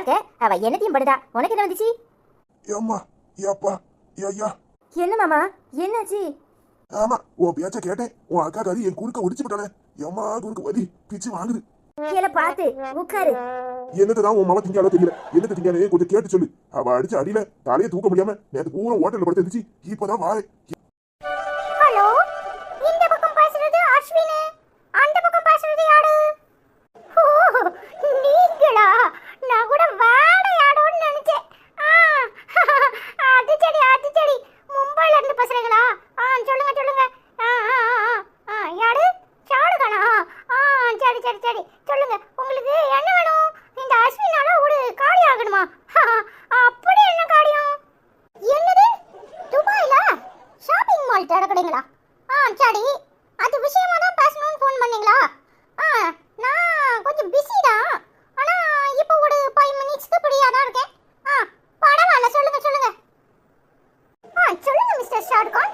வாழ்க்கை. அவ என்னத்தையும் படுதா. உனக்கு என்ன வந்துச்சு? ஏம்மா ஏப்பா ஐயா. என்ன மாமா, என்னாச்சு? ஆமா, உன் பேச்ச கேட்டேன். உன் அக்கா கறி என் குறுக்க ஒடிச்சு விட்டானே. ஏம்மா குறுக்க வலி பிச்சு வாங்குது. கீழே பார்த்து உட்காரு. என்னதான் உன் மாமா திங்காலோ தெரியல. என்னத்தை திங்கானே கொஞ்சம் கேட்டு சொல்லு. அவ அடிச்சு அடியில தலையை தூக்க முடியாம நேற்று பூரா ஹோட்டல்ல படுத்து இருந்துச்சு. இப்பதான் வாரேன். ஹலோ, இந்த பக்கம் பேசுறது அஸ்வின், அந்த பக்கம் பேசுறது யாரு? ஓ, நீங்களா? நான் கூட வாடையாடோன்னு நினைச்சேன். அது சரி. மும்பைல இருந்து பேசுறீங்களா? சொல்லுங்க சொல்லுங்க. யாரு? ஷாருக்கானா? சரி. சொல்லுங்க, உங்களுக்கு என்ன வேணும்? இந்த அஸ்வினால ஒரு காரியம் ஆகணுமா? அப்படி என்ன காரியம்? என்னது? துபாயில ஷாப்பிங் மால் திறக்கறீங்களா? சரி. அது விஷயமா தான் பேசணும்னு ஃபோன் பண்ணீங்களா? நான் கொஞ்சம் பிஸி தான். ஆனா இப்போ ஒரு 5 மினிட்ஸ்க்கு ஃப்ரீயா தான் இருக்கேன். பரவாயில்ல, சொல்லுங்க. சொல்லுங்க மிஸ்டர் ஷாருக்கான்.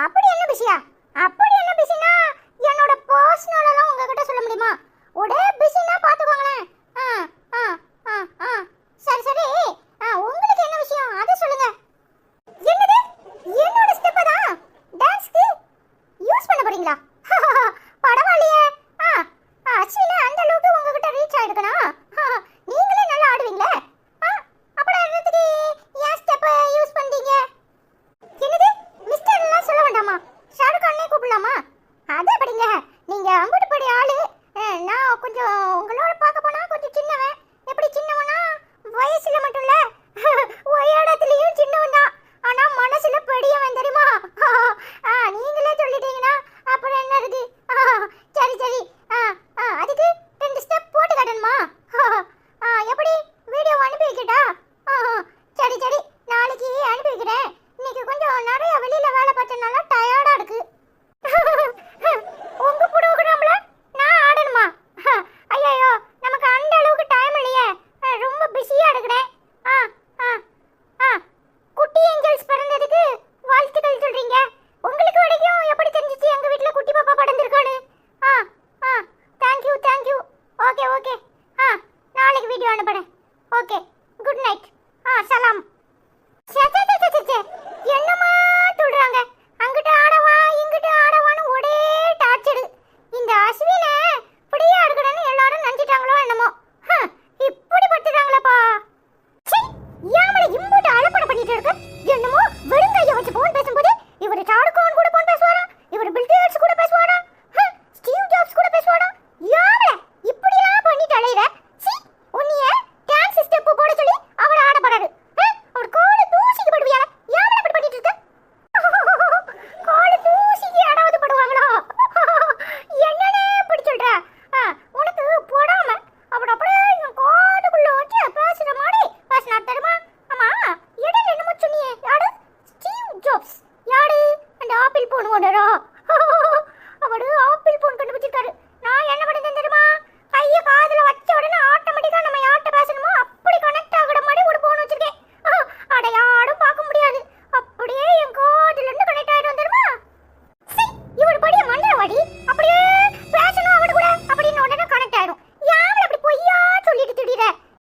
அப்படி என்ன பிஸியா? அப்படி என்ன பிஸினா என்னோட பர்சனல் எல்லாம் உங்ககிட்ட சொல்ல முடியுமா? ஒரே பிஸினா பாத்துக்கோங்களேன். சரி. உங்களுக்கு என்ன விஷயம் அதை சொல்லுங்க. என்னது? என்னோட ஸ்டெப் தான் டான்ஸ்க்கு யூஸ் பண்ண போறீங்களா? பரவாயில்லையே. அஸ்வினே அந்த அளவுக்கு உங்ககிட்ட ரீச் ஆயிடுக்கனா? நீங்களே நல்லா ஆடுவீங்களே. அப்புறம் என்னத்துக்கு ஏன் ஸ்டெப் யூஸ் பண்றீங்க? என்னது? மிஸ்டர் எல்லாம் சொல்ல வேண்டாமா? ஷாருக்கானே கூப்பிடலாமா? அது எப்படிங்க? நீங்க அம்புட்டு படி ஆளு. நான் கொஞ்சம் உங்களோட பார்க்க போனா கொஞ்சம் சின்னவன். எப்படி சின்னவனா? வயசுல மட்டும் இல்ல, உயரத்திலயும் சின்னவன் தான். ஆனா மனசுல பெரியவன் தெரியுமா? நீங்களே சொல்லிட்டீங்கன்னா அப்புறம் என்ன இருக்கு? சரி. அதுக்கு 2 ஸ்டெப் போட்டு காட்டணுமா? எப்படி? வீடியோ அனுப்பி வைக்கட்டா? சரி. நாளைக்கு அனுப்பி வைக்கிறேன். இன்னைக்கு கொஞ்சம் நிறைய வெளியில வேலை பார்த்தனால டயர்டா இருக்கு. உங்க ப்ரோகிராம்ல நான் ஆடணுமா? ஐயோ, நமக்கு அந்த அளவுக்கு டைம் இல்லையே. ரொம்ப பிஸியா இருக்கிறேன். குட்டி ஏஞ்சல்ஸ் பிறந்ததுக்கு வாழ்த்துக்கள் சொல்றீங்க. உங்களுக்கு வரைக்கும் எப்படி தெரிஞ்சிச்சு எங்க வீட்ல குட்டி பாப்பா பிறந்திருக்கானு? தேங்க்யூ. ஓகே. நாளைக்கு வீடியோ அனுப்புறேன். Okay, good night. சலாம். என்னமா சொல்றாங்க? அங்கிட்ட ஆடவா இங்கிட்ட ஆடவான்னு ஒரே டார்ச்சர். இந்த அஸ்வினை ஃப்ரீயா இருக்கணும்னு எல்லாரும் நினைச்சிட்டாங்களோ என்னமோ. இப்படி படுத்துறாங்களப்பா. யாமல இம்புட்டு அலப்படை பண்ணிட்டு இருக்க. என்னமோ வெறுங்கைய வச்சு போன் பேசும்போது இவர் ஷாருக்கான் கூட போன் பேசுவாராம், இவர் பில் கேட்ஸ் கூட பேசுவாராம், ஸ்டீவ் ஜாப்ஸ் கூட பேசுவாராம். யாமல இப்படி எல்லாம் பண்ணிட்டு அலையற? உன்னிய டான்ஸ் ஸ்டெப் போட சொல்லி அவள ஆட போறாரு. அவர் கோல தூசிக்கு படுவியா? யாமல இப்படி பண்ணிட்டு இருக்க? கோல தூசிக்கு ஆடாவது படுவாங்களா? என்னனே இப்படி சொல்ற? உனக்கு போடாம அவட அப்படியே என் காதுக்குள்ள வச்சு பேசுற மாதிரி பேசினா தெரியுமா? ஆமா, இடையில என்னமோ சொன்னியே. யாரு? Steve jobs. யாரு? அந்த ஆப்பிள் போன் ஓனரா? அவரு ஆப்பிள் போன் கண்டுபிடிச்சிருக்காரு. நான் என்ன பண்ணிட்டேன் தெரியுமா? கைய காதுல வச்ச உடனே ஆட்டோமேட்டிக்கா நம்ம யார்கிட்ட பேசணுமோ